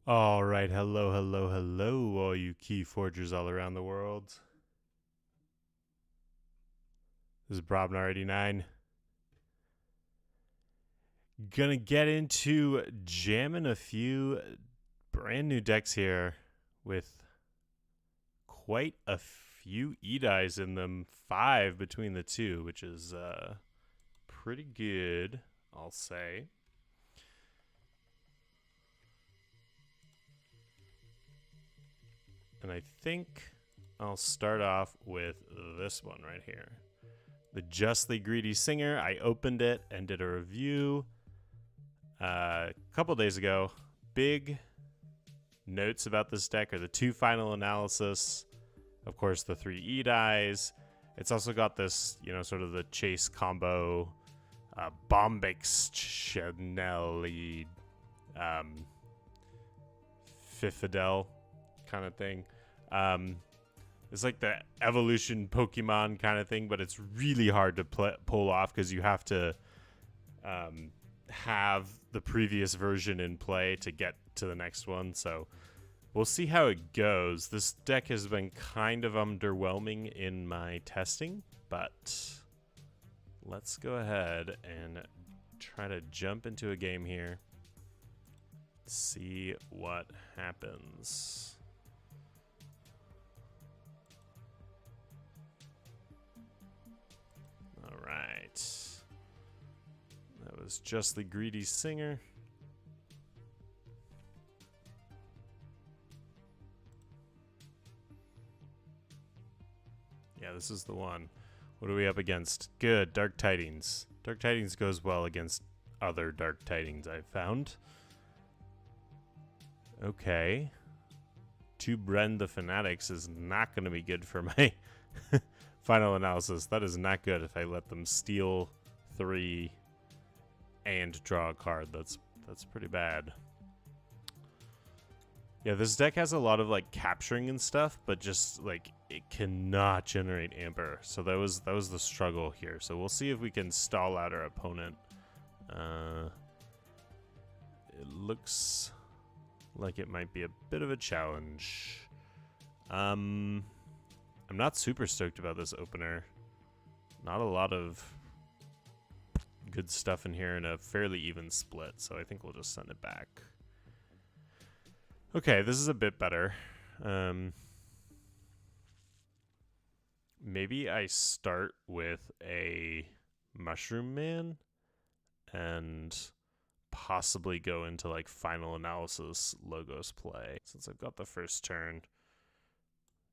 All right, hello, hello, hello, all you key forgers all around the world. This is Brobnar89. Gonna get into jamming a few brand new decks here with quite a few EDAIs in them, 5 between the two, which is pretty good, I'll say. And I think I'll start off with this one right here. The Justly Greedy Singer. I opened it and did a review a couple days ago. Big notes about this deck are the 2 final analysis, of course, the 3 EDAIs. It's also got this, sort of the chase combo, Bombix Chanelli, Fifidel kind of thing. It's like the evolution Pokemon kind of thing, but it's really hard to pull off because you have to have the previous version in play to get to the next one. So we'll see how it goes. This deck has been kind of underwhelming in my testing, but let's go ahead and try to jump into a game here. See what happens. All right. That was Justly Greedy Singer. Yeah, this is the one. What are we up against? Good, Dark Tidings. Dark Tidings goes well against other Dark Tidings I've found. Okay. 2 Bren the Fanatics is not going to be good for my final analysis. That is not good if I let them steal 3 and draw a card. That's pretty bad. Yeah, this deck has a lot of like capturing and stuff, but just like it cannot generate amber. So that was the struggle here. So we'll see if we can stall out our opponent. It looks like it might be a bit of a challenge. I'm not super stoked about this opener. Not a lot of good stuff in here in a fairly even split, so I think we'll just send it back. Okay, this is a bit better. Maybe I start with a Mushroom Man and possibly go into like final analysis logos play. Since I've got the first turn,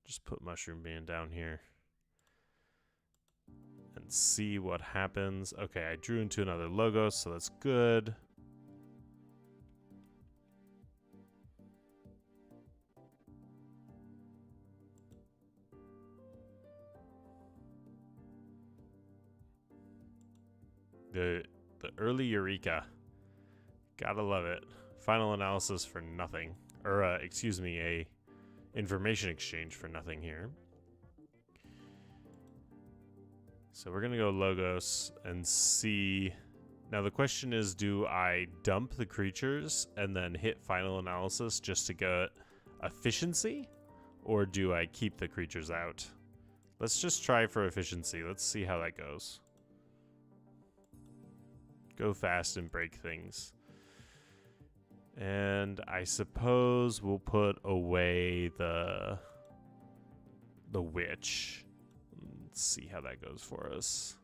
just put Mushroom Man down here and see what happens. Okay, I drew into another logo, so that's good. The early Eureka. Gotta love it. Final analysis for nothing. Or, excuse me, a information exchange for nothing here. So we're going to go Logos and see. Now the question is, do I dump the creatures and then hit final analysis just to get efficiency? Or do I keep the creatures out? Let's just try for efficiency. Let's see how that goes. Go fast and break things. And I suppose we'll put away the witch. Let's see how that goes for us.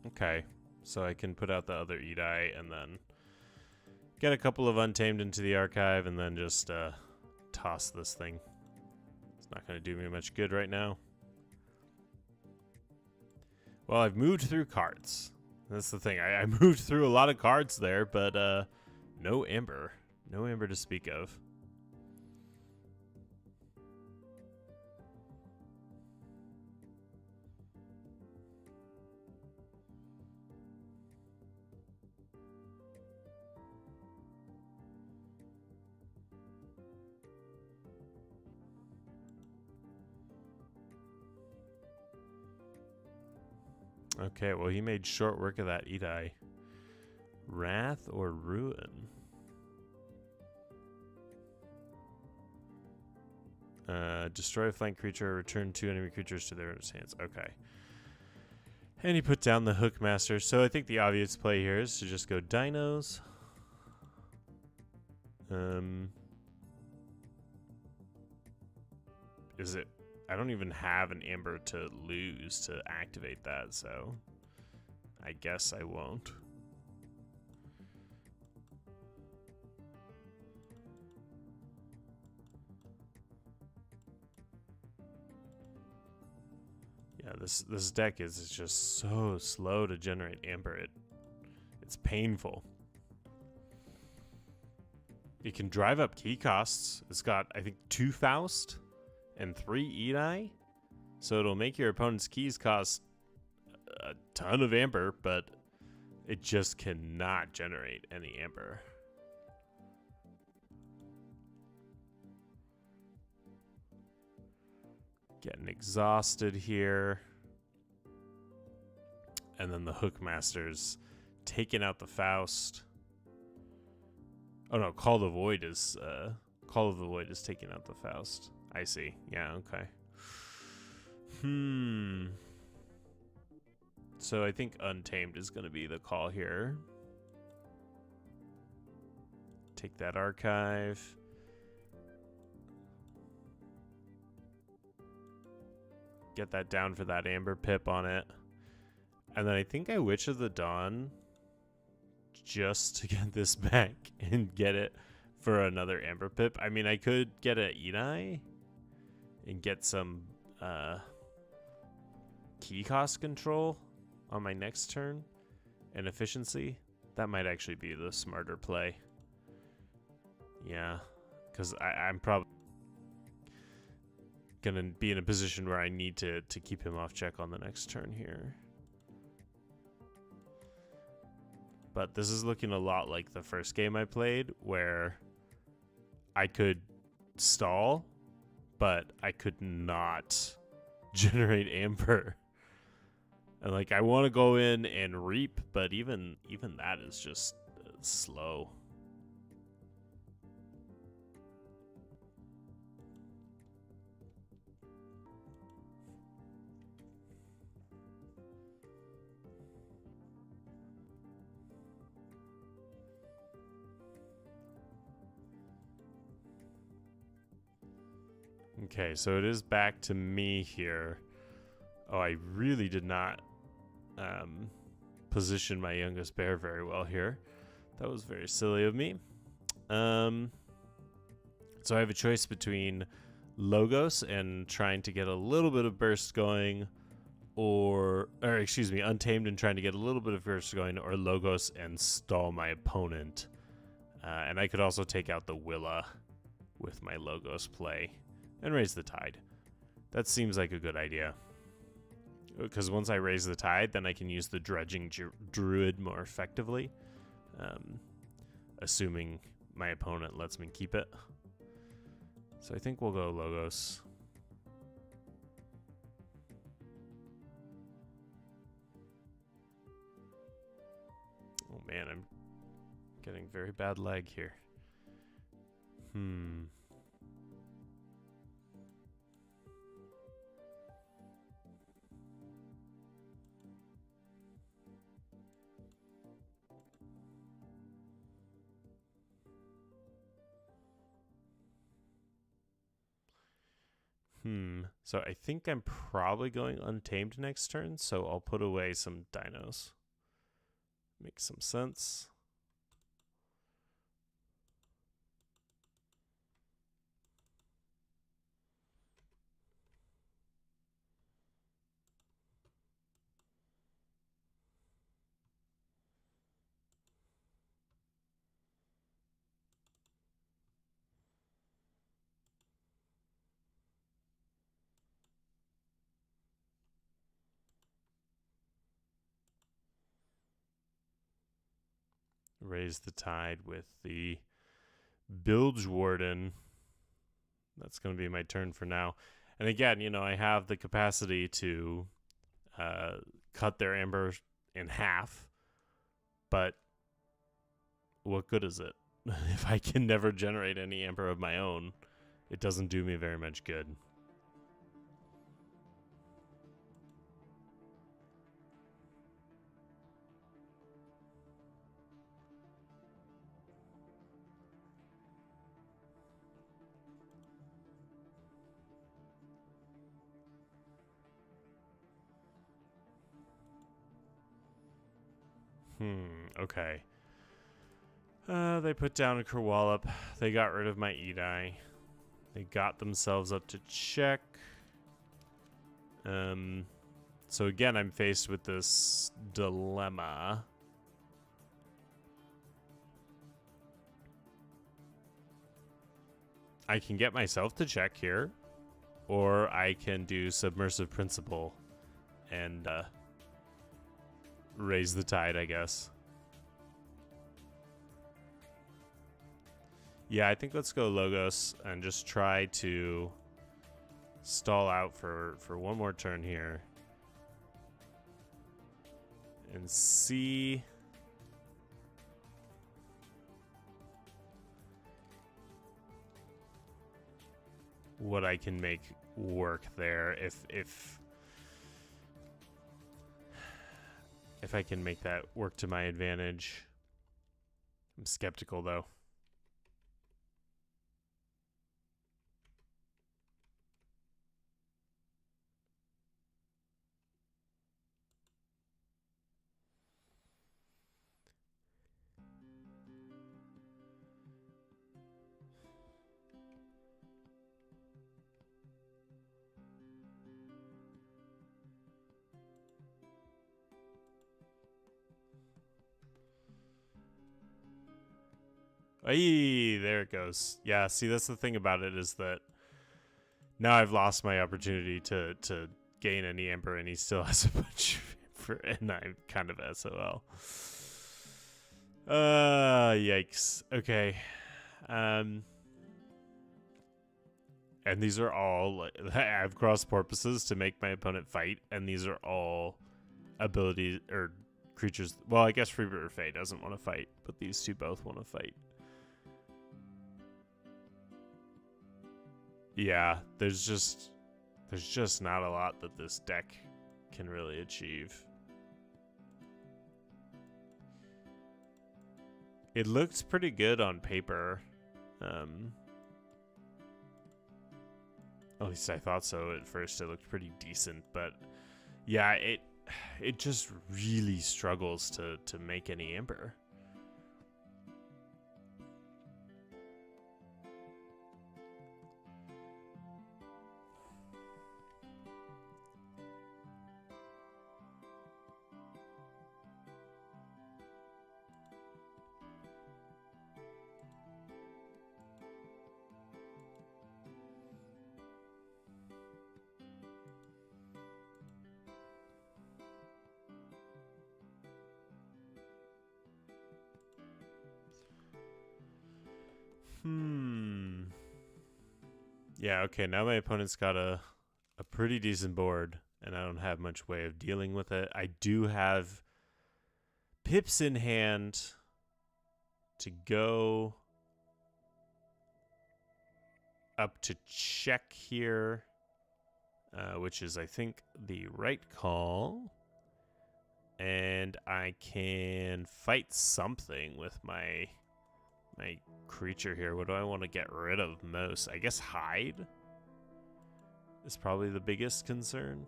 Okay, so I can put out the other EDAI and then get a couple of Untamed into the archive and then just toss this thing. It's not going to do me much good right now. Well, I've moved through cards. That's the thing. I moved through a lot of cards there, but no Amber. No Amber to speak of. Okay, well, he made short work of that EDAI. Wrath or Ruin? Destroy a flank creature, return 2 enemy creatures to their owner's hands. Okay. And he put down the Hookmaster. So I think the obvious play here is to just go dinos. Is it... I don't even have an Amber to lose to activate that, so... I guess I won't. Yeah, this deck is just so slow to generate Amber. It's painful. It can drive up key costs. It's got, I think, 2 Faust and 3 EDAI. So it'll make your opponent's keys cost a ton of Amber, but it just cannot generate any Amber. Getting exhausted here. And then the Hookmaster's taking out the Faust. Oh no, Cull the Void is taking out the Faust. I see. Yeah, okay. So I think Untamed is going to be the call here. Take that archive. Get that down for that Amber Pip on it. And then I think I Witch of the Dawn just to get this back and get it for another Amber Pip. I mean, I could get an EDAI and get some key cost control on my next turn and efficiency. That might actually be the smarter play. Yeah, because I'm probably going to be in a position where I need to keep him off check on the next turn here. But this is looking a lot like the first game I played, where I could stall, but I could not generate Amber. And like, I want to go in and reap, but even that is just slow. Okay, so it is back to me here. Oh, I really did not position my youngest bear very well here. That was very silly of me. So I have a choice between Logos and trying to get a little bit of burst going, or excuse me, Untamed and trying to get a little bit of burst going, or Logos and stall my opponent. And I could also take out the Willa with my Logos play and raise the tide. That seems like a good idea. Because once I raise the tide, then I can use the Dredging Druid more effectively. Assuming my opponent lets me keep it. So I think we'll go Logos. Oh man, I'm getting very bad lag here. So I think I'm probably going Untamed next turn, so I'll put away some dinos. Makes some sense. Raise the tide with the Bilge Warden. That's going to be my turn for now. And again, you know, I have the capacity to cut their amber in half, but what good is it? If I can never generate any amber of my own, it doesn't do me very much good. Okay. They put down a Kerwallop. They got rid of my EDAI. They got themselves up to check. So again, I'm faced with this dilemma. I can get myself to check here, or I can do Submersive Principle and raise the tide, I guess. Yeah, I think let's go Logos and just try to stall out for one more turn here. And see what I can make work there if I can make that work to my advantage. I'm skeptical though. Ay, there it goes. Yeah, see, that's the thing about it, is that now I've lost my opportunity to gain any amber, and he still has a bunch of amber, and I'm kind of SOL. Yikes. Okay. And these are all, I have cross purposes to make my opponent fight, and these are all abilities or creatures. Well, I guess Freebird Fae doesn't want to fight, but these two both want to fight. Yeah, there's just not a lot that this deck can really achieve. It looked pretty good on paper. At least I thought so at first. It looked pretty decent, but yeah, it just really struggles to make any amber. Yeah, okay, now my opponent's got a pretty decent board, and I don't have much way of dealing with it. I do have pips in hand to go up to check here, which is, I think, the right call. And I can fight something with my creature here. What do I want to get rid of most? I guess hide is probably the biggest concern.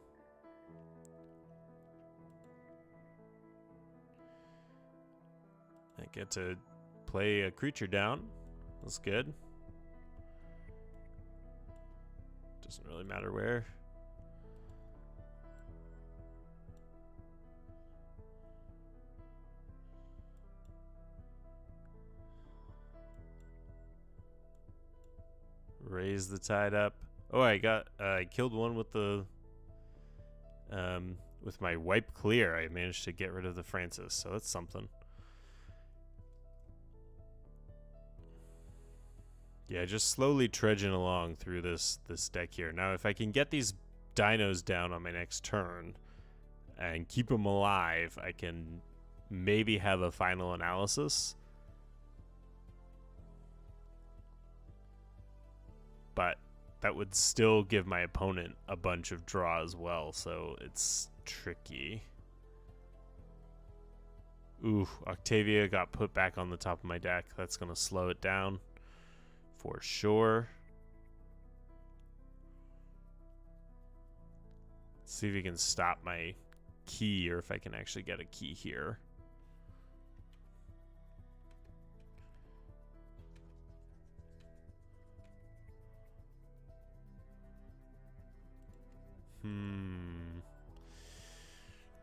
I get to play a creature down. That's good. Doesn't really matter where. Raise the tide up. Oh, I killed one with the with my wipe clear. I managed to get rid of the Francis, so that's something. Yeah, just slowly trudging along through this deck here. Now, if I can get these dinos down on my next turn, and keep them alive, I can maybe have a final analysis. But that would still give my opponent a bunch of draw as well, so it's tricky. Ooh, Octavia got put back on the top of my deck. That's going to slow it down for sure. Let's see if we can stop my key, or if I can actually get a key here.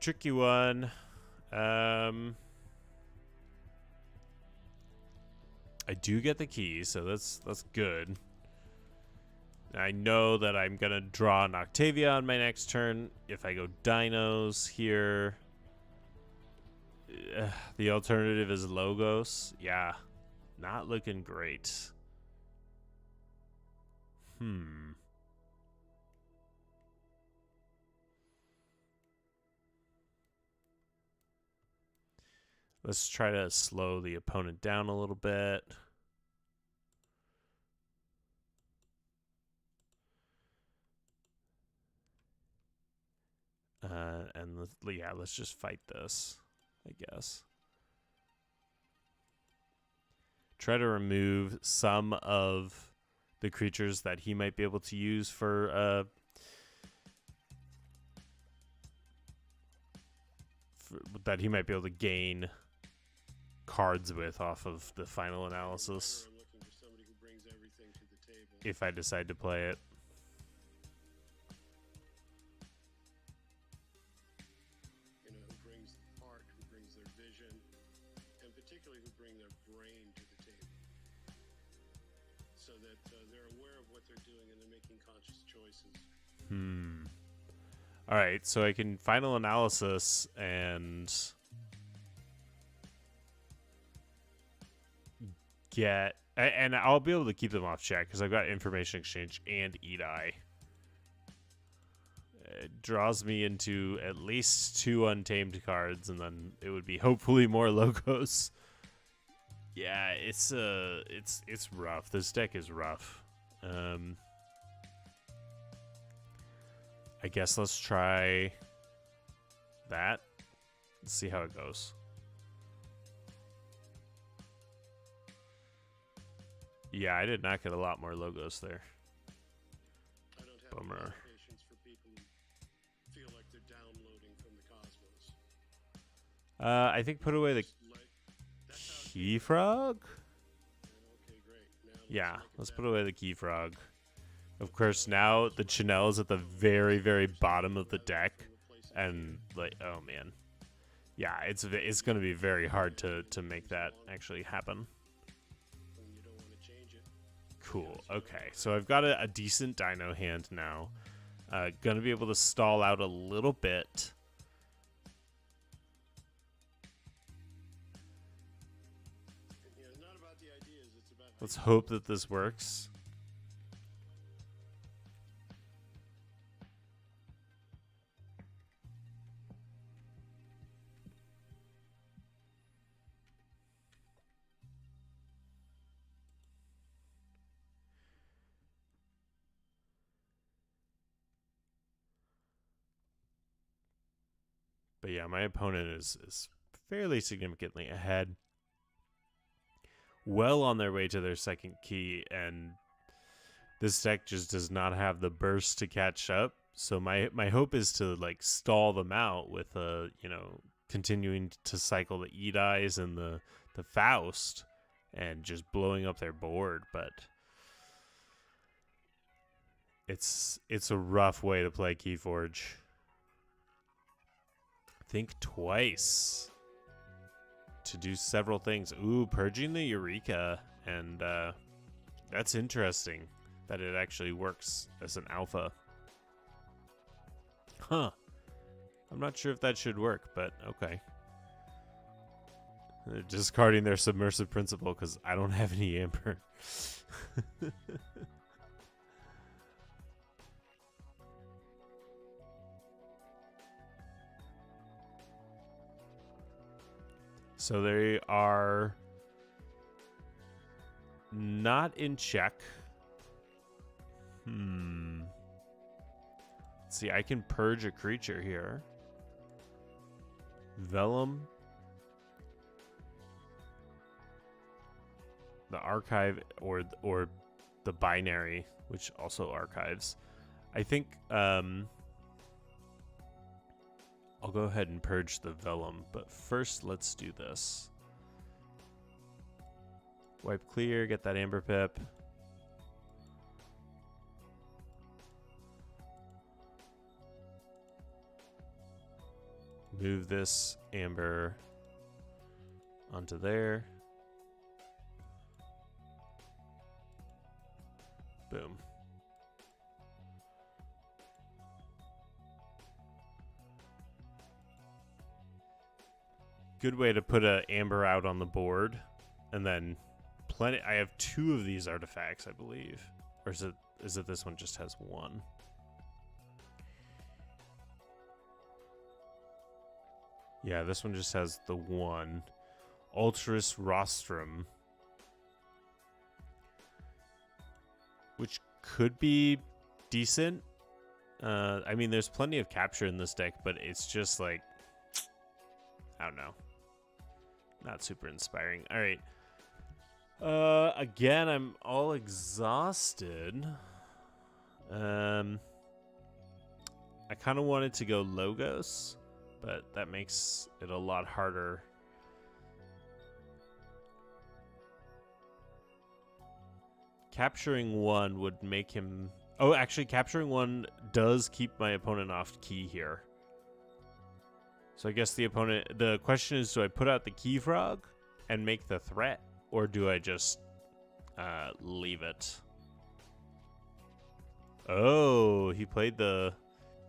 Tricky one. I do get the key, so that's good. I know that I'm gonna draw an Octavia on my next turn. If I go dinos here, the alternative is Logos. Yeah, not looking great. Let's try to slow the opponent down a little bit. And let's just fight this, I guess. Try to remove some of the creatures that he might be able to use for that he might be able to gain cards with off of the final analysis. If I decide to play it. You know, who brings heart, who brings their vision, and particularly who bring their brain to the table. So that they're aware of what they're doing and they're making conscious choices. All right, so I can final analysis and get, and I'll be able to keep them off check because I've got information exchange and EDAI. It draws me into at least 2 untamed cards, and then it would be hopefully more logos. Yeah, it's rough. This deck is rough. I guess let's try that. Let's see how it goes. Yeah, I did not get a lot more logos there. I don't have Bummer. patience for people who feel like they're downloading from the cosmos. I think put away the key frog. Okay, great. Now Yeah, let's put away the key frog. Of course, now the Chanel is at the very, very bottom of the deck, and like, oh man, yeah, it's going to be very hard to make that actually happen. you don't want to change it. Cool. Okay, so I've got a decent dino hand now. Gonna be able to stall out a little bit. You know, it's not about the ideas, it's about how Let's hope that this works. But yeah, my opponent is fairly significantly ahead. Well on their way to their second key, and this deck just does not have the burst to catch up. So my hope is to like stall them out with continuing to cycle the EDAIs and the Faust and just blowing up their board, but it's a rough way to play Keyforge. Think twice to do several things. Ooh, purging the Eureka, and that's interesting that it actually works as an alpha. Huh. I'm not sure if that should work, but okay. They're discarding their submersive principle because I don't have any amber. So they are not in check. Let's see, I can purge a creature here. Vellum. The archive or the binary, which also archives. I think I'll go ahead and purge the vellum, but first let's do this. Wipe clear, get that amber pip. Move this amber onto there. Boom. Good way to put a amber out on the board, and then plenty. I have 2 of these artifacts, I believe, or is it this one just has 1? Yeah, this one just has the 1. Ultras Rostrum, which could be decent. I mean, there's plenty of capture in this deck, but it's just like, I don't know. Not super inspiring. All right. Again, I'm all exhausted. I kind of wanted to go Logos, but that makes it a lot harder. Capturing 1 would make him... Oh, actually, capturing 1 does keep my opponent off key here. So I guess the question is, do I put out the Key Frog and make the threat, or do I just leave it? Oh, he played the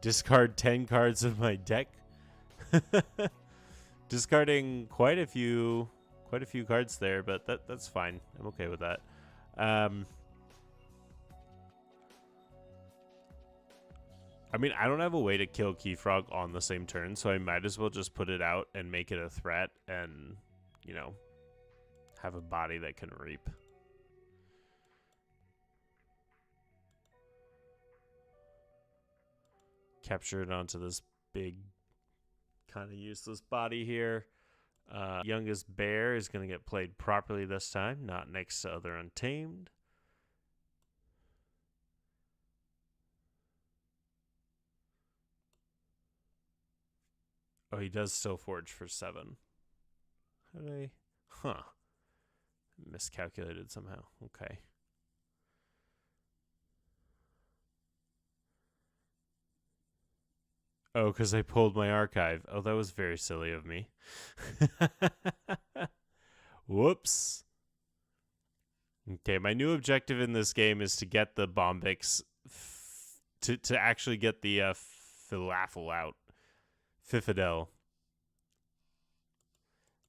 discard 10 cards of my deck. Discarding quite a few cards there, but that's fine. I'm okay with that. I mean, I don't have a way to kill Key Frog on the same turn, so I might as well just put it out and make it a threat and, you know, have a body that can reap. Capture it onto this big, kind of useless body here. Youngest Bear is going to get played properly this time, not next to other Untamed. Oh, he does still forge for 7. How did I... Huh. Miscalculated somehow. Okay. Oh, because I pulled my archive. Oh, that was very silly of me. Whoops. Okay, my new objective in this game is to get the Bombix... to actually get the Falafel out. Fifidel.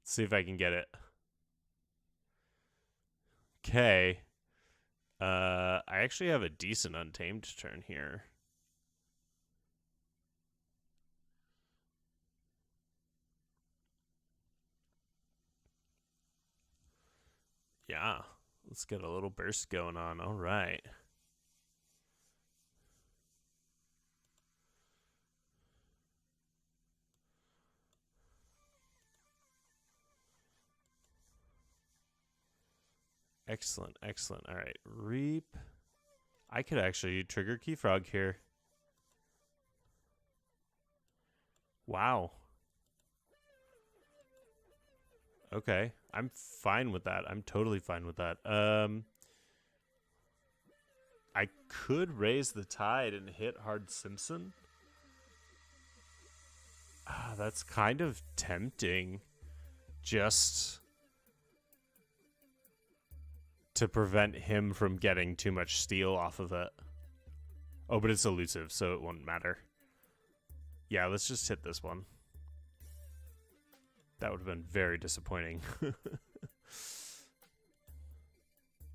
Let's see if I can get it. Okay. I actually have a decent Untamed turn here. Yeah. Let's get a little burst going on. All right. Excellent, excellent. All right, Reap. I could actually trigger Key Frog here. Wow. Okay, I'm fine with that. I'm totally fine with that. I could raise the tide and hit Hard Simpson. That's kind of tempting. Just to prevent him from getting too much steel off of it. Oh, but it's elusive, so it won't matter. Yeah, let's just hit this one. That would have been very disappointing.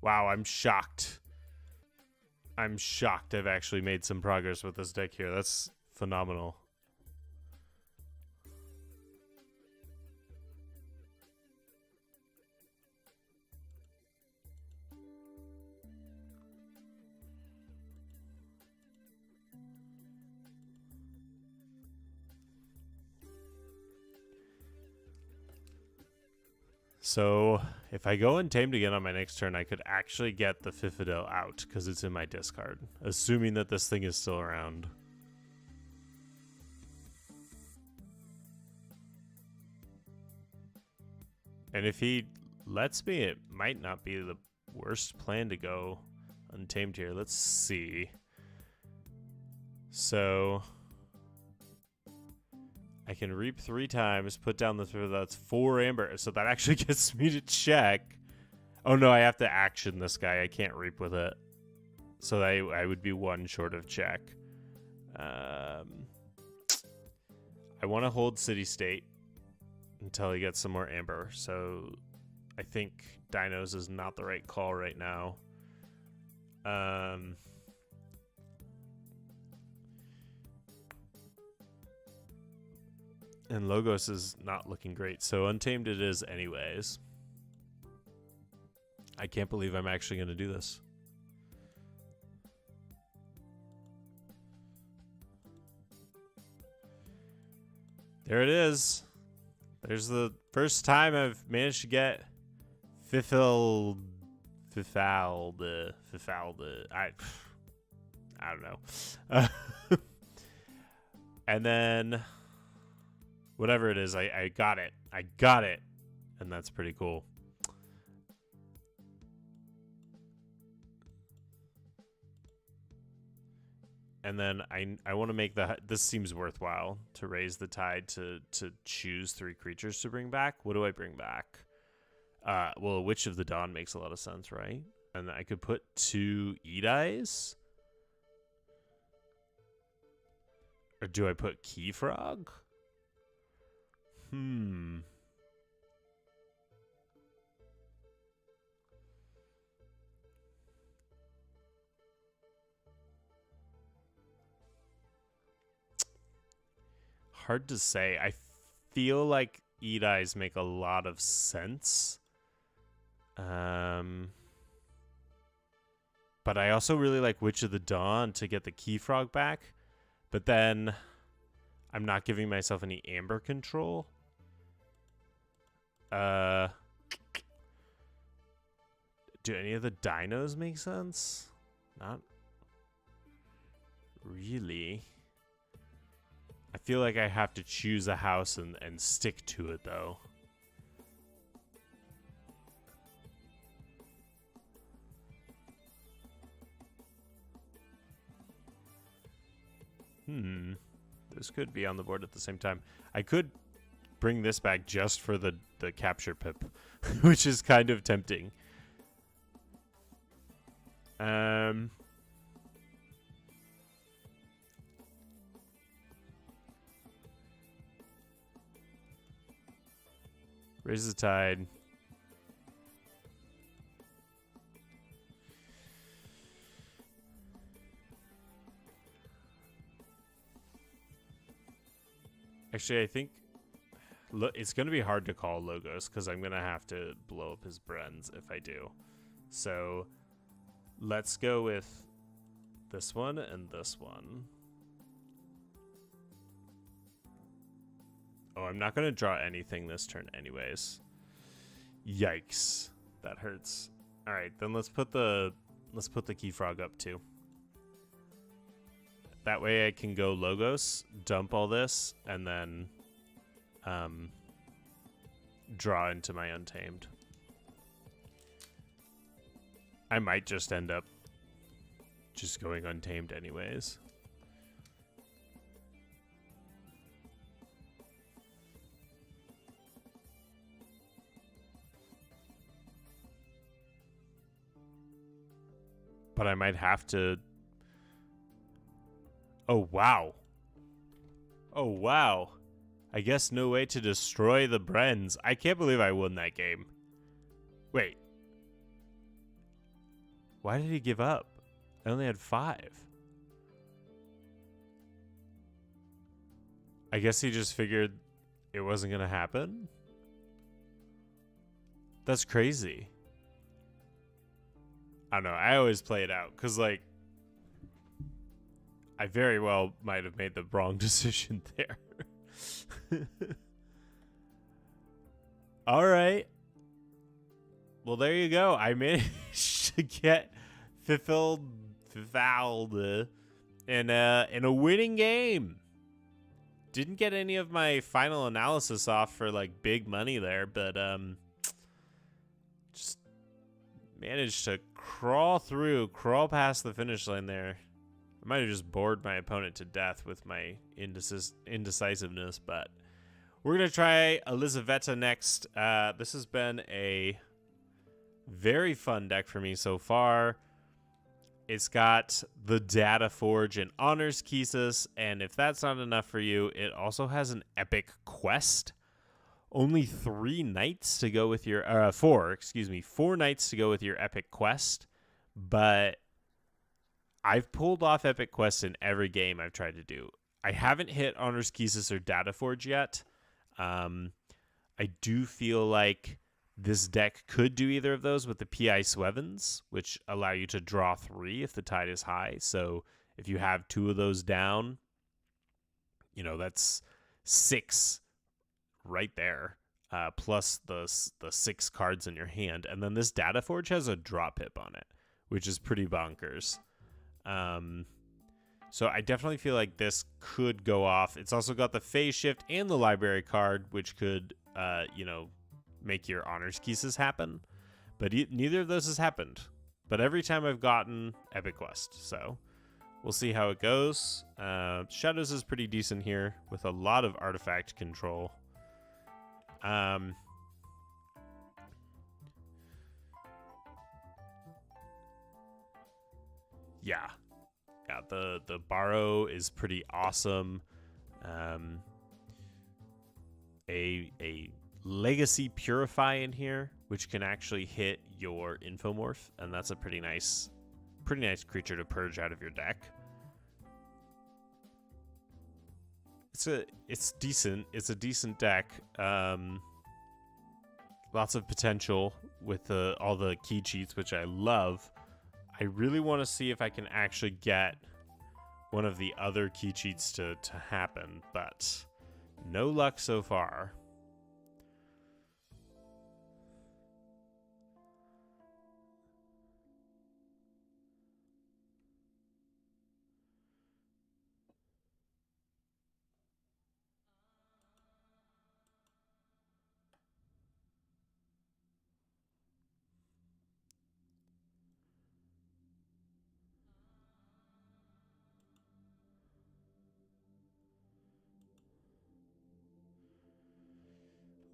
Wow, I'm shocked. I'm shocked I've actually made some progress with this deck here. That's phenomenal. So if I go Untamed again on my next turn, I could actually get the Fifidel out because it's in my discard, assuming that this thing is still around. And if he lets me, it might not be the worst plan to go Untamed here. Let's see. So I can reap 3 times, put down the 3, that's 4 amber. So that actually gets me to check. Oh no, I have to action this guy. I can't reap with it. So I would be 1 short of check. I want to hold City State until he gets some more amber. So I think Dinos is not the right call right now. And Logos is not looking great, so Untamed it is anyways. I can't believe I'm actually going to do this. There it is. There's the first time I've managed to get Fifalde. I don't know. And then whatever it is, I got it. I got it. And that's pretty cool. And then I want to make this seems worthwhile to raise the tide to choose 3 creatures to bring back. What do I bring back? Well, Witch of the Dawn makes a lot of sense, right? And I could put 2 EDAIs. Or do I put Keyfrog? Hard to say. I feel like EDAIs make a lot of sense. But I also really like Witch of the Dawn to get the Keyfrog back. But then I'm not giving myself any amber control. Do any of the dinos make sense? Not really. I feel like I have to choose a house and stick to it, though. This could be on the board at the same time. I could bring this back just for the capture pip, which is kind of tempting. Raise the tide. Actually, I think it's going to be hard to call Logos because I'm going to have to blow up his Brens if I do. So let's go with this one and this one. Oh, I'm not going to draw anything this turn anyways. Yikes. That hurts. All right, then let's put the Keyfrog up too. That way I can go Logos, dump all this, and then draw into my Untamed. I might just end up just going Untamed anyways. But I might have to... Oh, wow. Oh, wow. I guess no way to destroy the Brens. I can't believe I won that game. Wait. Why did he give up? I only had 5. I guess he just figured it wasn't going to happen? That's crazy. I don't know. I always play it out because, like, I very well might have made the wrong decision there. All right. Well, there you go. I managed to get fulfilled in a winning game. Didn't get any of my final analysis off for like big money there, but just managed to crawl past the finish line there. I might have just bored my opponent to death with my indecisiveness, but we're going to try Elizaveta next. This has been a very fun deck for me so far. It's got the Data Forge and Honors Keysis, and if that's not enough for you, it also has an epic quest. Only 4 nights to go with your 4 nights to go with your epic quest, but I've pulled off epic quests in every game I've tried to do. I haven't hit Honors Keysis or Data Forge yet. I do feel like this deck could do either of those with the PI Swevens, which allow you to draw 3 if the tide is high. So if you have 2 of those down, you know, that's 6 right there, plus the 6 cards in your hand. And then this Data Forge has a drop hip on it, which is pretty bonkers. So I definitely feel like this could go off. It's also got the phase shift and the library card, which could, make your Honors Keysis happen. But neither of those has happened. But every time I've gotten epic quest, so we'll see how it goes. Shadows is pretty decent here with a lot of artifact control. Yeah, the borrow is pretty awesome. A legacy purify in here, which can actually hit your infomorph, and that's a pretty nice creature to purge out of your deck. It's decent. It's a decent deck. Lots of potential with all the key cheats, which I love. I really want to see if I can actually get one of the other key cheats to happen, but no luck so far.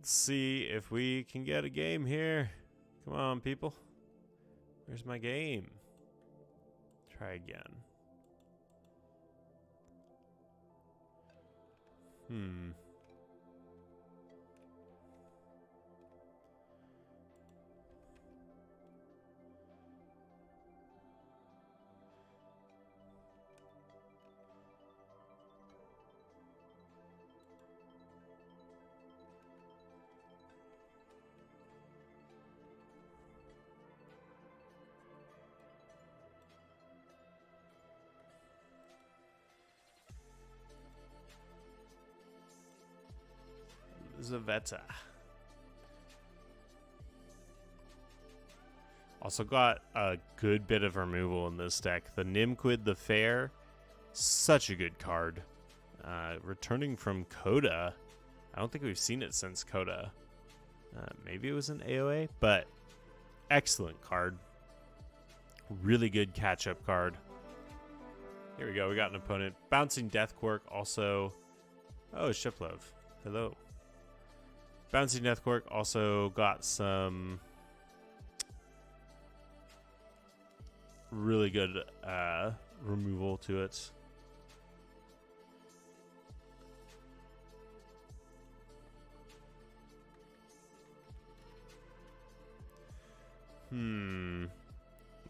Let's see if we can get a game here. Come on, people. Where's my game? Try again. Zaveta. Also got a good bit of removal in this deck. The Nimquid the Fair, such a good card. Returning from Coda. I don't think we've seen it since Coda. Maybe it was an AOA, but excellent card. Really good catch-up card. Here we go. We got an opponent. Bouncing Death Quirk also. Oh, Shiplove. Hello. Bouncing Death Quirk also got some really good removal to it.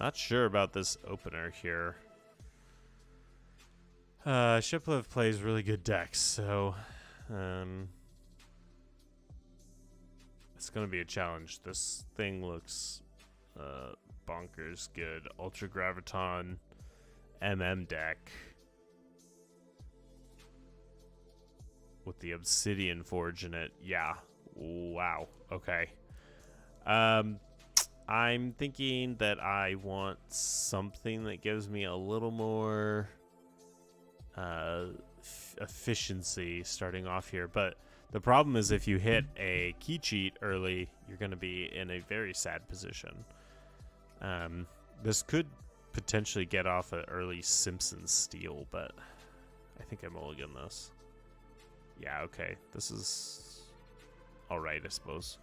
Not sure about this opener here. Shiplove plays really good decks, so it's going to be a challenge. This thing looks bonkers good. Ultra Graviton deck with the Obsidian Forge in it. Yeah. Wow. Okay. I'm thinking that I want something that gives me a little more efficiency starting off here. But the problem is if you hit a key cheat early, you're going to be in a very sad position. This could potentially get off an early Simpsons steal, but I think I mulligan this. Yeah, okay. This is alright, I suppose.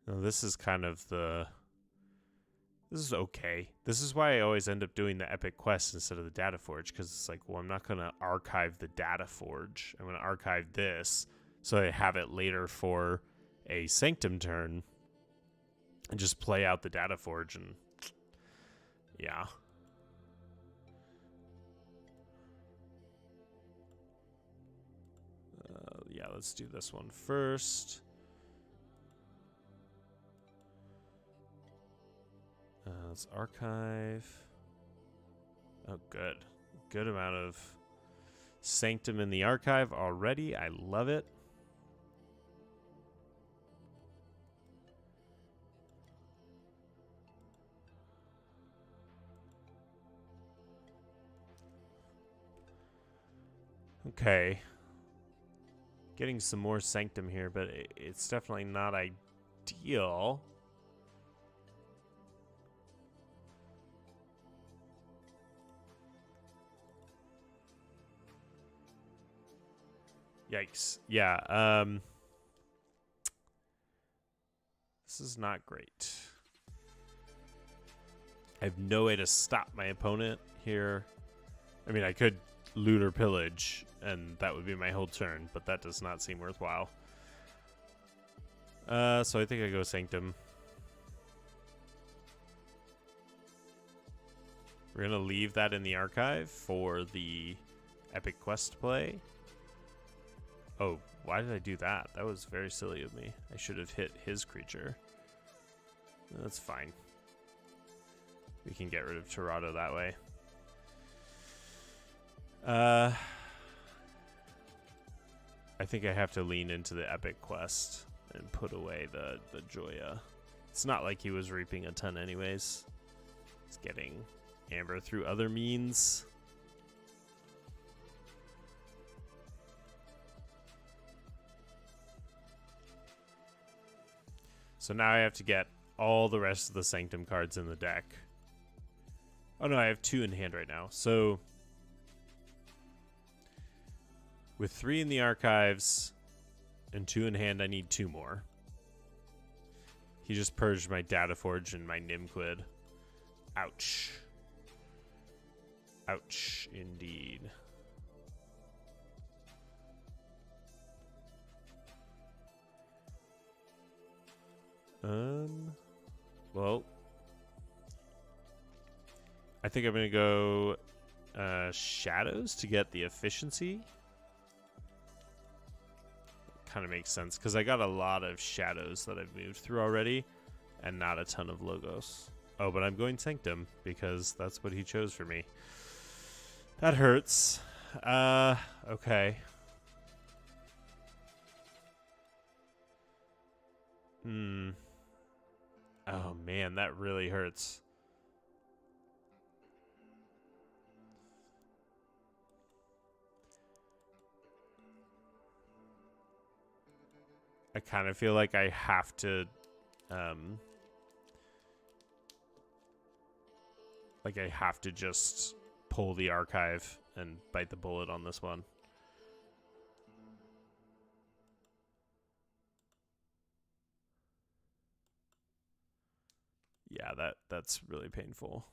Now, this is kind of the... This is okay. This is why I always end up doing the epic quest instead of the data forge, because it's like, well, I'm not going to archive the data forge. I'm going to archive this so I have it later for a sanctum turn and just play out the data forge. And yeah. Yeah, let's do this one first. Let's archive. Oh, good. Good amount of sanctum in the archive already. I love it. Okay. Getting some more sanctum here, but it's definitely not ideal. Yikes. Yeah, this is not great. I have no way to stop my opponent here. I mean, I could loot or pillage, and that would be my whole turn, but that does not seem worthwhile. So I think I go Sanctum. We're going to leave that in the archive for the epic quest play. Oh, why did I do that? That was very silly of me. I should have hit his creature. That's fine. We can get rid of Tirado that way. I think I have to lean into the epic quest and put away the Joya. It's not like he was reaping a ton anyways. It's getting Amber through other means. So now I have to get all the rest of the Sanctum cards in the deck. Oh no, I have 2 in hand right now. So with 3 in the archives and 2 in hand, I need 2 more. He just purged my Data Forge and my Nimquid. Ouch. Ouch, indeed. Well, I think I'm going to go Shadows to get the efficiency. Kind of makes sense because I got a lot of Shadows that I've moved through already and not a ton of Logos. Oh, but I'm going Sanctum because that's what he chose for me. That hurts. Okay. Oh man, that really hurts. I kind of feel like I have to, just pull the archive and bite the bullet on this one. Yeah, that's really painful.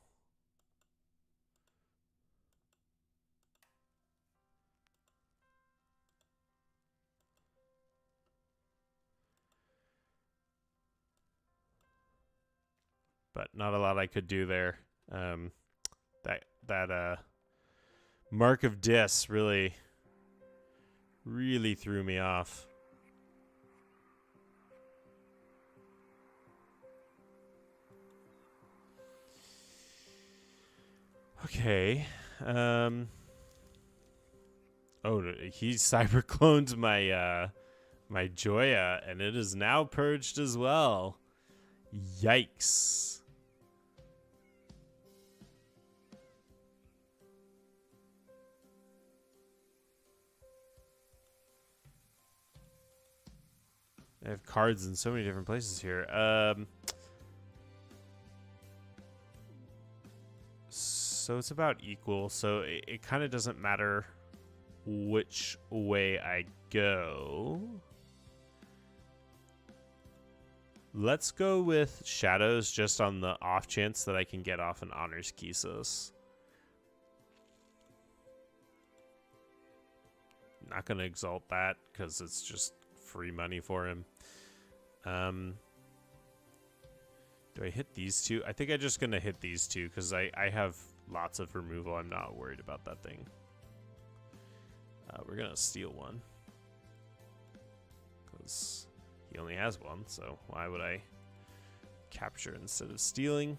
But not a lot I could do there. That Mark of Dis really threw me off. Okay. Oh, he cybercloned my my Joya, and it is now purged as well. Yikes. I have cards in so many different places here. So it's about equal. So it kind of doesn't matter which way I go. Let's go with shadows just on the off chance that I can get off an honors Kisos. Not going to exalt that because it's just free money for him. Do I hit these two? I think I'm just going to hit these two because I have lots of removal. I'm not worried about that thing. We're going to steal one because he only has one, so why would I capture instead of stealing?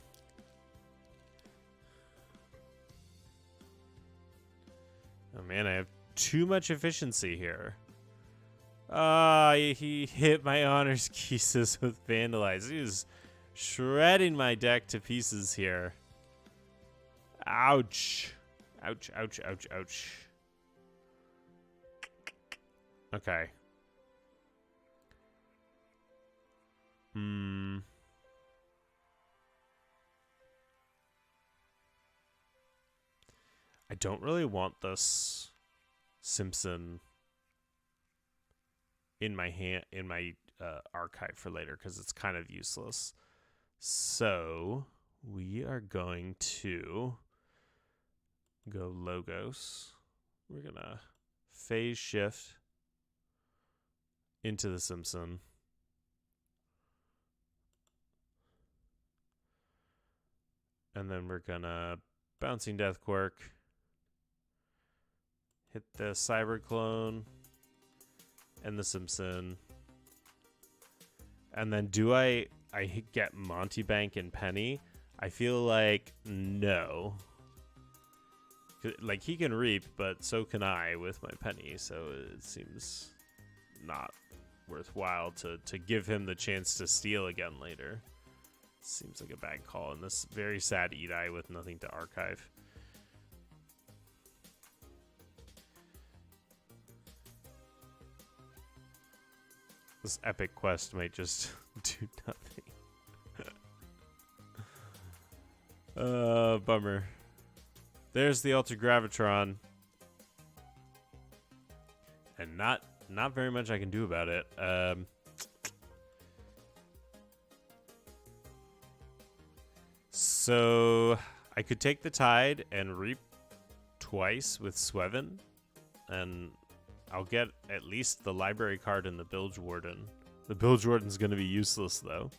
Oh man, I have too much efficiency here. He hit my honors Kisos with Vandalize. He was shredding my deck to pieces here. Ouch. Ouch, ouch, ouch, ouch. Okay. I don't really want this Simpson in my hand, in my archive for later because it's kind of useless. So we are going to go Logos. We're gonna phase shift into the Simpson. And then we're gonna Bouncing Death Quirk. Hit the Cyber Clone and the Simpson. And then do I get Monty Bank and Penny? I feel like no. Like he can reap, but so can I with my Penny, so it seems not worthwhile to give him the chance to steal again later. Seems like a bad call in this very sad EDAI with nothing to archive. This epic quest might just do nothing. Bummer. There's the Ultra Gravitron. And not very much I can do about it. So I could take the Tide and reap twice with Swevin, and I'll get at least the library card and the Bilge Warden. The Bilge Warden's going to be useless, though.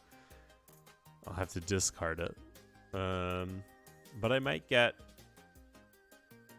I'll have to discard it. But I might get